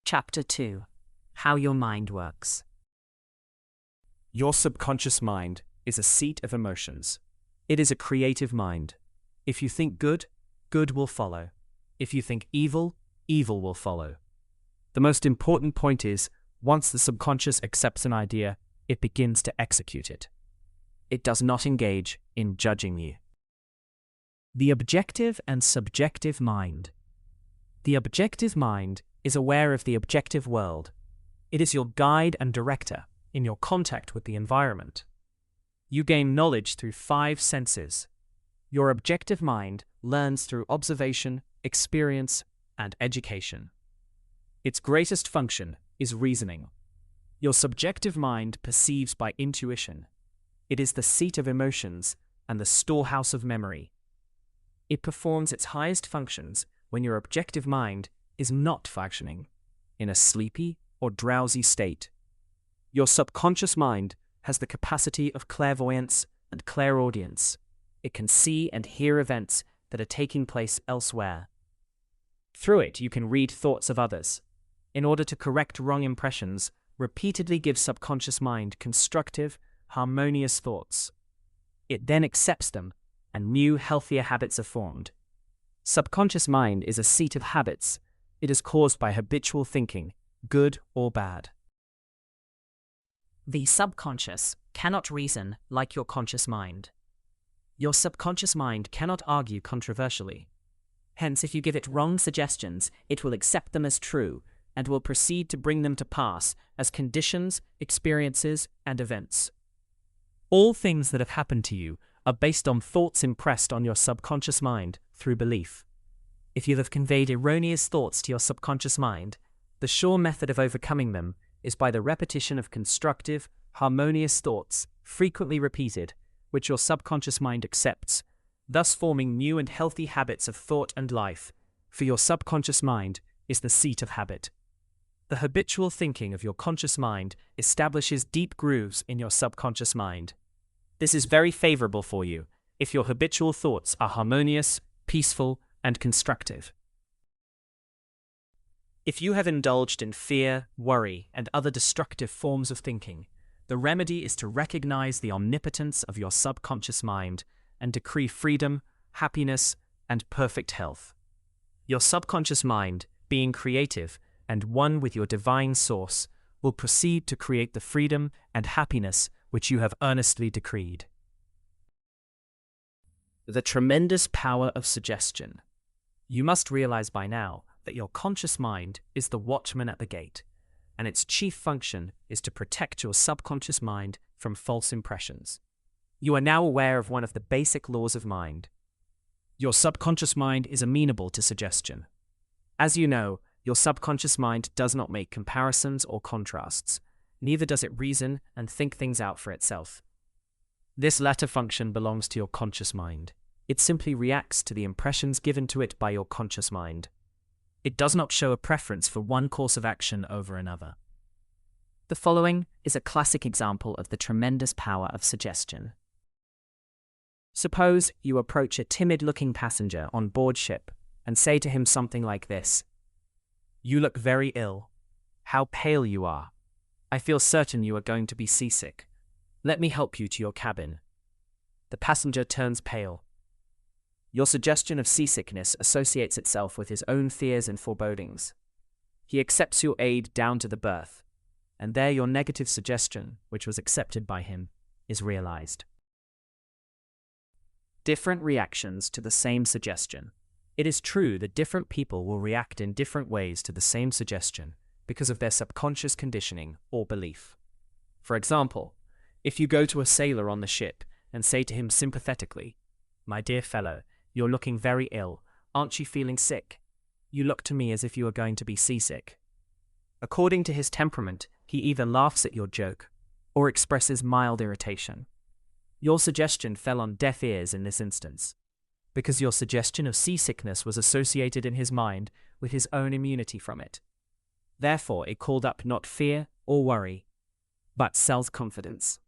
Chapter 2. How your mind works. Your subconscious mind is a seat of emotions. It is a creative mind. If you think good, good will follow. If you think evil, evil will follow. The most important point is, once the subconscious accepts an idea, it begins to execute it. It does not engage in judging you. The objective and subjective mind. The objective mind is aware of the objective world. It is your guide and director in your contact with the environment. You gain knowledge through 5 senses. Your objective mind learns through observation, experience, and education. Its greatest function is reasoning. Your subjective mind perceives by intuition. It is the seat of emotions and the storehouse of memory. It performs its highest functions when your objective mind is not functioning, in a sleepy or drowsy state. Your subconscious mind has the capacity of clairvoyance and clairaudience. It can see and hear events that are taking place elsewhere. Through it, you can read thoughts of others. In order to correct wrong impressions, repeatedly give subconscious mind constructive, harmonious thoughts. It then accepts them, and new, healthier habits are formed. Subconscious mind is a seat of habits. It is caused by habitual thinking, good or bad. The subconscious cannot reason like your conscious mind. Your subconscious mind cannot argue controversially. Hence, if you give it wrong suggestions, it will accept them as true and will proceed to bring them to pass as conditions, experiences, and events. All things that have happened to you are based on thoughts impressed on your subconscious mind through belief. If you have conveyed erroneous thoughts to your subconscious mind, the sure method of overcoming them is by the repetition of constructive, harmonious thoughts, frequently repeated, which your subconscious mind accepts, thus forming new and healthy habits of thought and life, for your subconscious mind is the seat of habit. The habitual thinking of your conscious mind establishes deep grooves in your subconscious mind. This is very favorable for you if your habitual thoughts are harmonious, peaceful, and constructive. If you have indulged in fear, worry, and other destructive forms of thinking, the remedy is to recognize the omnipotence of your subconscious mind and decree freedom, happiness, and perfect health. Your subconscious mind, being creative and one with your divine source, will proceed to create the freedom and happiness which you have earnestly decreed. The tremendous power of suggestion. You must realize by now that your conscious mind is the watchman at the gate, and its chief function is to protect your subconscious mind from false impressions. You are now aware of one of the basic laws of mind. Your subconscious mind is amenable to suggestion. As you know, your subconscious mind does not make comparisons or contrasts, neither does it reason and think things out for itself. This latter function belongs to your conscious mind. It simply reacts to the impressions given to it by your conscious mind. It does not show a preference for one course of action over another. The following is a classic example of the tremendous power of suggestion. Suppose you approach a timid-looking passenger on board ship and say to him something like this: "You look very ill. How pale you are. I feel certain you are going to be seasick. Let me help you to your cabin." The passenger turns pale. Your suggestion of seasickness associates itself with his own fears and forebodings. He accepts your aid down to the berth, and there your negative suggestion, which was accepted by him, is realized. Different reactions to the same suggestion. It is true that different people will react in different ways to the same suggestion because of their subconscious conditioning or belief. For example, if you go to a sailor on the ship and say to him sympathetically, "My dear fellow, you're looking very ill. Aren't you feeling sick? You look to me as if you were going to be seasick." According to his temperament, he either laughs at your joke or expresses mild irritation. Your suggestion fell on deaf ears in this instance, because your suggestion of seasickness was associated in his mind with his own immunity from it. Therefore, it called up not fear or worry, but self-confidence.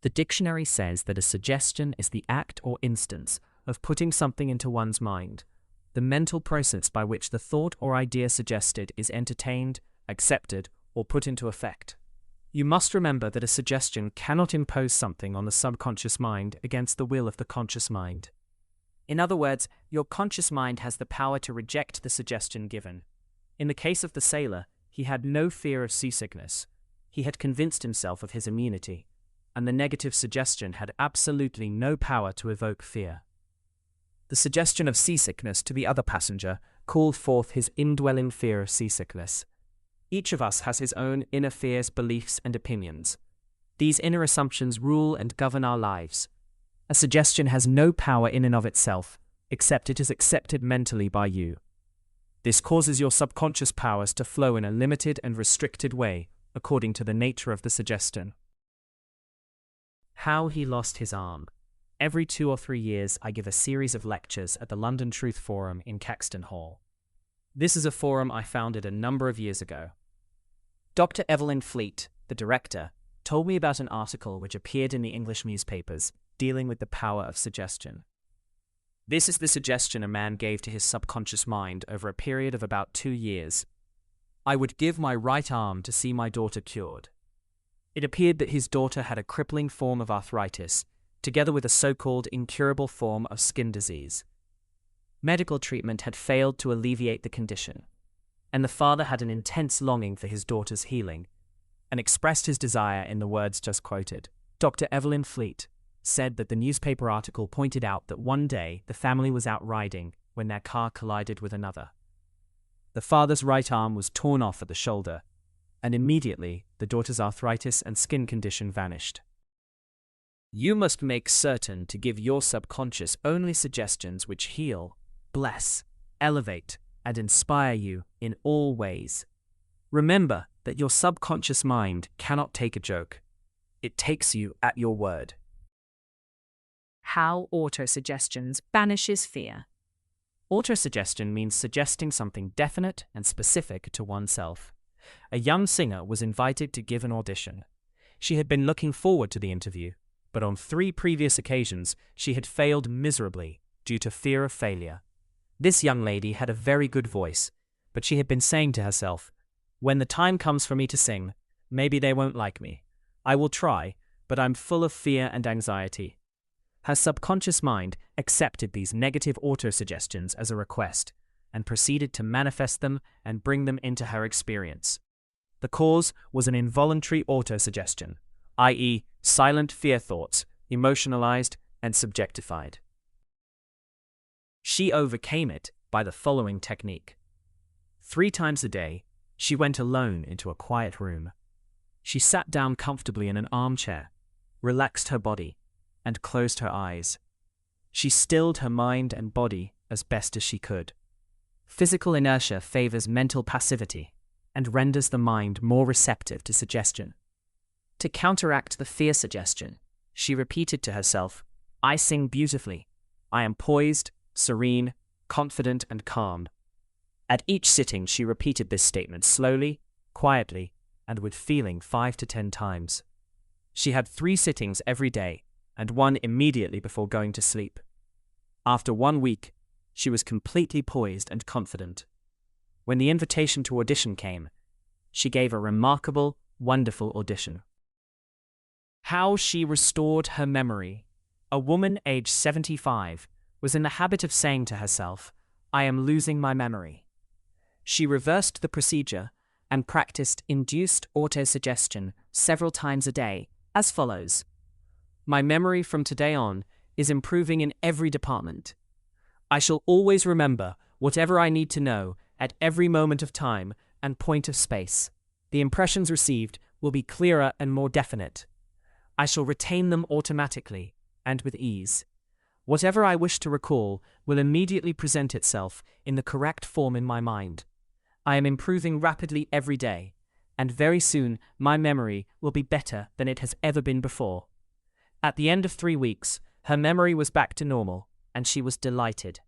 The dictionary says that a suggestion is the act or instance of putting something into one's mind, the mental process by which the thought or idea suggested is entertained, accepted, or put into effect. You must remember that a suggestion cannot impose something on the subconscious mind against the will of the conscious mind. In other words, your conscious mind has the power to reject the suggestion given. In the case of the sailor, he had no fear of seasickness. He had convinced himself of his immunity, and the negative suggestion had absolutely no power to evoke fear. The suggestion of seasickness to the other passenger called forth his indwelling fear of seasickness. Each of us has his own inner fears, beliefs, and opinions. These inner assumptions rule and govern our lives. A suggestion has no power in and of itself, except it is accepted mentally by you. This causes your subconscious powers to flow in a limited and restricted way, according to the nature of the suggestion. How he lost his arm. Every 2 or 3 years, I give a series of lectures at the London Truth Forum in Caxton Hall. This is a forum I founded a number of years ago. Dr. Evelyn Fleet, the director, told me about an article which appeared in the English newspapers dealing with the power of suggestion. This is the suggestion a man gave to his subconscious mind over a period of about 2 years. I would give my right arm to see my daughter cured. It appeared that his daughter had a crippling form of arthritis, together with a so-called incurable form of skin disease. Medical treatment had failed to alleviate the condition, and the father had an intense longing for his daughter's healing, and expressed his desire in the words just quoted. Dr. Evelyn Fleet said that the newspaper article pointed out that one day the family was out riding when their car collided with another. The father's right arm was torn off at the shoulder, and immediately the daughter's arthritis and skin condition vanished. You must make certain to give your subconscious only suggestions which heal, bless, elevate, and inspire you in all ways. Remember that your subconscious mind cannot take a joke. It takes you at your word. How autosuggestions banishes fear. Autosuggestion means suggesting something definite and specific to oneself. A young singer was invited to give an audition. She had been looking forward to the interview, but on 3 previous occasions she had failed miserably due to fear of failure. This young lady had a very good voice, but she had been saying to herself, "When the time comes for me to sing, maybe they won't like me. I will try, but I'm full of fear and anxiety." Her subconscious mind accepted these negative autosuggestions as a request and proceeded to manifest them and bring them into her experience. The cause was an involuntary autosuggestion, i.e., silent fear thoughts, emotionalized and subjectified. She overcame it by the following technique. 3 times a day, she went alone into a quiet room. She sat down comfortably in an armchair, relaxed her body, and closed her eyes. She stilled her mind and body as best as she could. Physical inertia favors mental passivity and renders the mind more receptive to suggestion. To counteract the fear suggestion, she repeated to herself, "I sing beautifully. I am poised, serene, confident, and calm." At each sitting, she repeated this statement slowly, quietly, and with feeling 5 to 10 times. She had 3 sittings every day, and 1 immediately before going to sleep. After 1 week, she was completely poised and confident. When the invitation to audition came, she gave a remarkable, wonderful audition. How she restored her memory. A woman aged 75 was in the habit of saying to herself, "I am losing my memory." She reversed the procedure and practiced induced autosuggestion several times a day, as follows. "My memory from today on is improving in every department. I shall always remember whatever I need to know at every moment of time and point of space. The impressions received will be clearer and more definite. I shall retain them automatically and with ease. Whatever I wish to recall will immediately present itself in the correct form in my mind. I am improving rapidly every day, and very soon my memory will be better than it has ever been before." At the end of 3 weeks, her memory was back to normal, and she was delighted.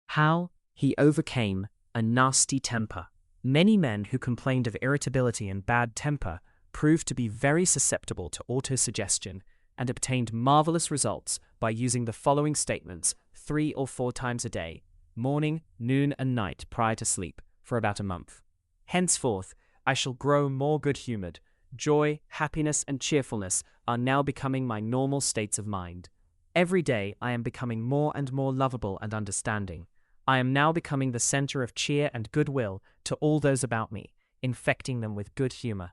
How he overcame a nasty temper. Many men who complained of irritability and bad temper proved to be very susceptible to autosuggestion and obtained marvelous results by using the following statements 3 or 4 times a day, morning, noon, and night prior to sleep for about a month. Henceforth, I shall grow more good-humored. Joy, happiness, and cheerfulness are now becoming my normal states of mind. Every day I am becoming more and more lovable and understanding. I am now becoming the center of cheer and goodwill to all those about me, infecting them with good humor.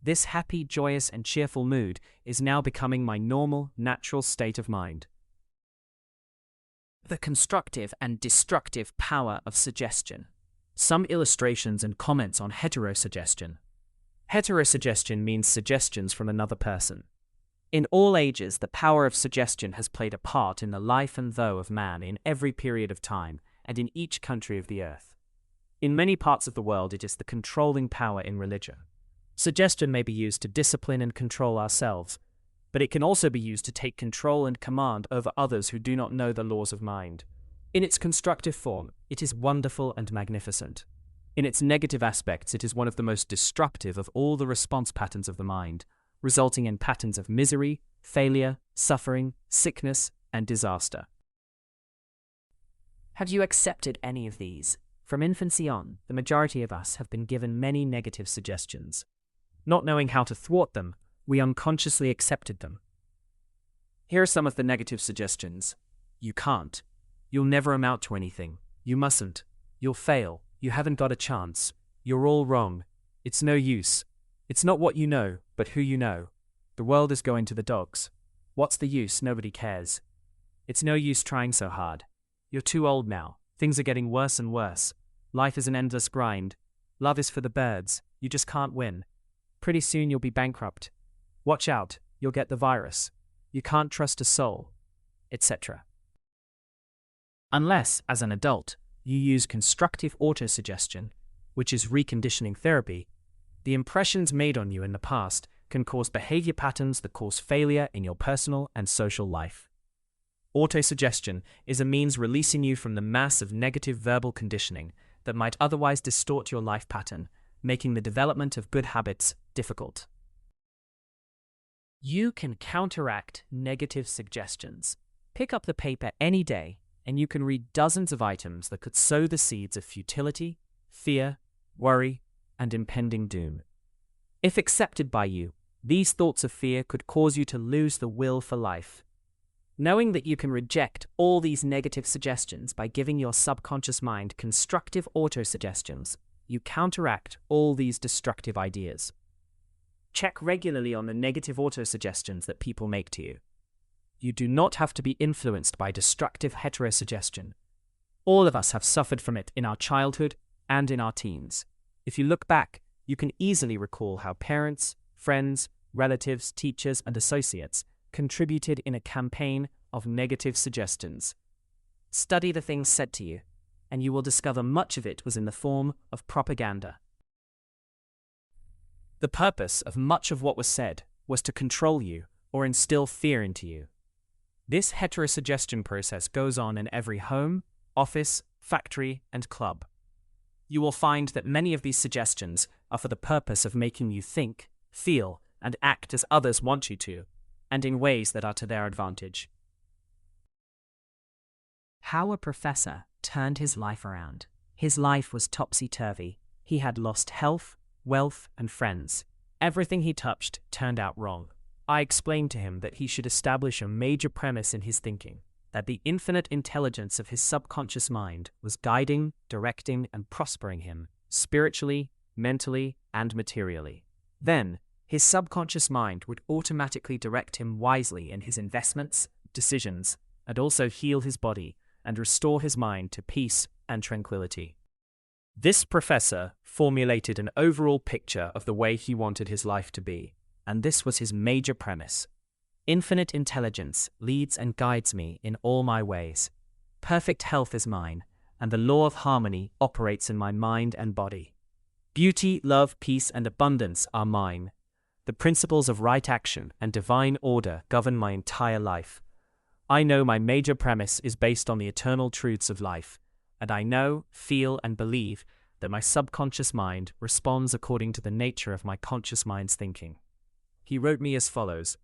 This happy, joyous, and cheerful mood is now becoming my normal, natural state of mind. The constructive and destructive power of suggestion. Some illustrations and comments on heterosuggestion. Heterosuggestion means suggestions from another person. In all ages, the power of suggestion has played a part in the life and thought of man in every period of time and in each country of the earth. In many parts of the world, it is the controlling power in religion. Suggestion may be used to discipline and control ourselves, but it can also be used to take control and command over others who do not know the laws of mind. In its constructive form, it is wonderful and magnificent. In its negative aspects, it is one of the most destructive of all the response patterns of the mind, resulting in patterns of misery, failure, suffering, sickness, and disaster. Have you accepted any of these? From infancy on, the majority of us have been given many negative suggestions. Not knowing how to thwart them, we unconsciously accepted them. Here are some of the negative suggestions. You can't. You'll never amount to anything. You mustn't. You'll fail. You haven't got a chance. You're all wrong. It's no use. It's not what you know, but who you know. The world is going to the dogs. What's the use? Nobody cares. It's no use trying so hard. You're too old now. Things are getting worse and worse. Life is an endless grind. Love is for the birds. You just can't win. Pretty soon you'll be bankrupt. Watch out, you'll get the virus. You can't trust a soul, etc. Unless, as an adult, you use constructive autosuggestion, which is reconditioning therapy, the impressions made on you in the past can cause behavior patterns that cause failure in your personal and social life. Autosuggestion is a means releasing you from the mass of negative verbal conditioning that might otherwise distort your life pattern, making the development of good habits difficult. You can counteract negative suggestions. Pick up the paper any day, and you can read dozens of items that could sow the seeds of futility, fear, worry, and impending doom. If accepted by you, these thoughts of fear could cause you to lose the will for life. Knowing that you can reject all these negative suggestions by giving your subconscious mind constructive autosuggestions, you counteract all these destructive ideas. Check regularly on the negative autosuggestions that people make to you. You do not have to be influenced by destructive heterosuggestion. All of us have suffered from it in our childhood and in our teens. If you look back, you can easily recall how parents, friends, relatives, teachers, and associates contributed in a campaign of negative suggestions. Study the things said to you, and you will discover much of it was in the form of propaganda. The purpose of much of what was said was to control you or instill fear into you. This heterosuggestion process goes on in every home, office, factory, and club. You will find that many of these suggestions are for the purpose of making you think, feel, and act as others want you to, and in ways that are to their advantage. How a professor turned his life around. His life was topsy-turvy. He had lost health, wealth, and friends. Everything he touched turned out wrong. I explained to him that he should establish a major premise in his thinking, that the infinite intelligence of his subconscious mind was guiding, directing, and prospering him, spiritually, mentally, and materially. Then, his subconscious mind would automatically direct him wisely in his investments, decisions, and also heal his body and restore his mind to peace and tranquility. This professor formulated an overall picture of the way he wanted his life to be, and this was his major premise. Infinite intelligence leads and guides me in all my ways. Perfect health is mine, and the law of harmony operates in my mind and body. Beauty, love, peace, and abundance are mine. The principles of right action and divine order govern my entire life. I know my major premise is based on the eternal truths of life, and I know, feel, and believe that my subconscious mind responds according to the nature of my conscious mind's thinking. He wrote me as follows: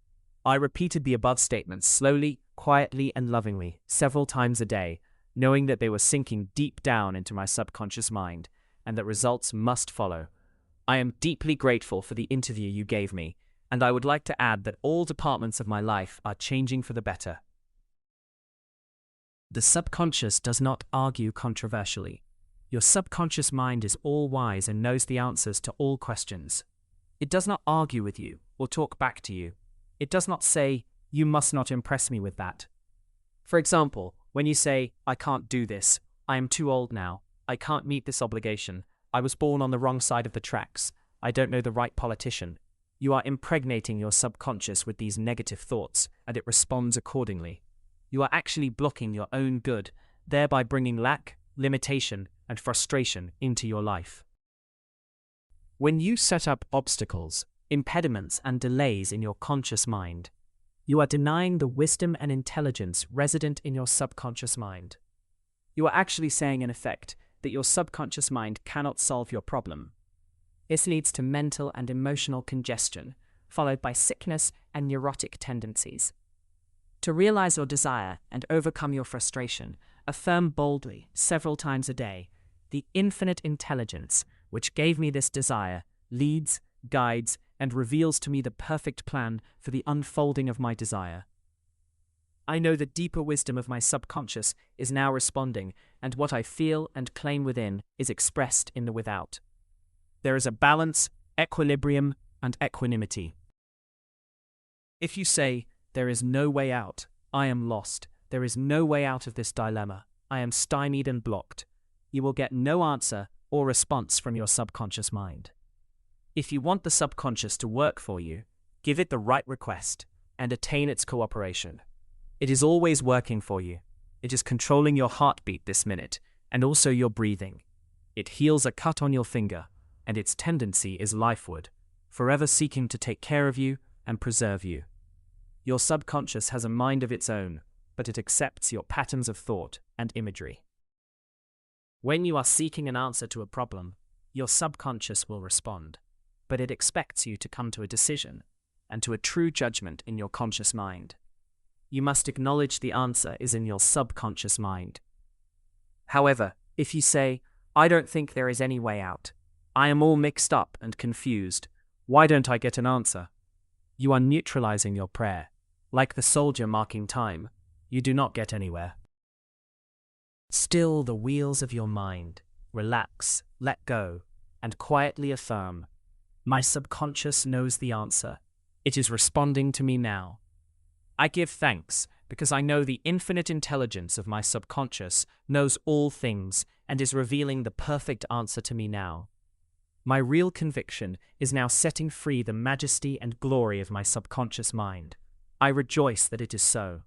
I repeated the above statements slowly, quietly, and lovingly several times a day, knowing that they were sinking deep down into my subconscious mind and that results must follow. I am deeply grateful for the interview you gave me, and I would like to add that all departments of my life are changing for the better. The subconscious does not argue controversially. Your subconscious mind is all-wise and knows the answers to all questions. It does not argue with you or talk back to you. It does not say, "You must not impress me with that." For example, when you say, "I can't do this, I am too old now, I can't meet this obligation, I was born on the wrong side of the tracks, I don't know the right politician," you are impregnating your subconscious with these negative thoughts, and it responds accordingly. You are actually blocking your own good, thereby bringing lack, limitation, and frustration into your life. When you set up obstacles, impediments, and delays in your conscious mind, you are denying the wisdom and intelligence resident in your subconscious mind. You are actually saying, in effect, that your subconscious mind cannot solve your problem. This leads to mental and emotional congestion, followed by sickness and neurotic tendencies. To realize your desire and overcome your frustration, affirm boldly, several times a day, "The infinite intelligence which gave me this desire leads, guides, and reveals to me the perfect plan for the unfolding of my desire. I know the deeper wisdom of my subconscious is now responding, and what I feel and claim within is expressed in the without." There is a balance, equilibrium, and equanimity. If you say, "There is no way out, I am lost, there is no way out of this dilemma, I am stymied and blocked," you will get no answer or response from your subconscious mind. If you want the subconscious to work for you, give it the right request and attain its cooperation. It is always working for you. It is controlling your heartbeat this minute, and also your breathing. It heals a cut on your finger, and its tendency is lifeward, forever seeking to take care of you and preserve you. Your subconscious has a mind of its own, but it accepts your patterns of thought and imagery. When you are seeking an answer to a problem, your subconscious will respond, but it expects you to come to a decision and to a true judgment in your conscious mind. You must acknowledge the answer is in your subconscious mind. However, if you say, "I don't think there is any way out, I am all mixed up and confused, why don't I get an answer?" you are neutralizing your prayer. Like the soldier marking time, you do not get anywhere. Still the wheels of your mind, relax, let go, and quietly affirm, "My subconscious knows the answer. It is responding to me now. I give thanks because I know the infinite intelligence of my subconscious knows all things and is revealing the perfect answer to me now. My real conviction is now setting free the majesty and glory of my subconscious mind. I rejoice that it is so."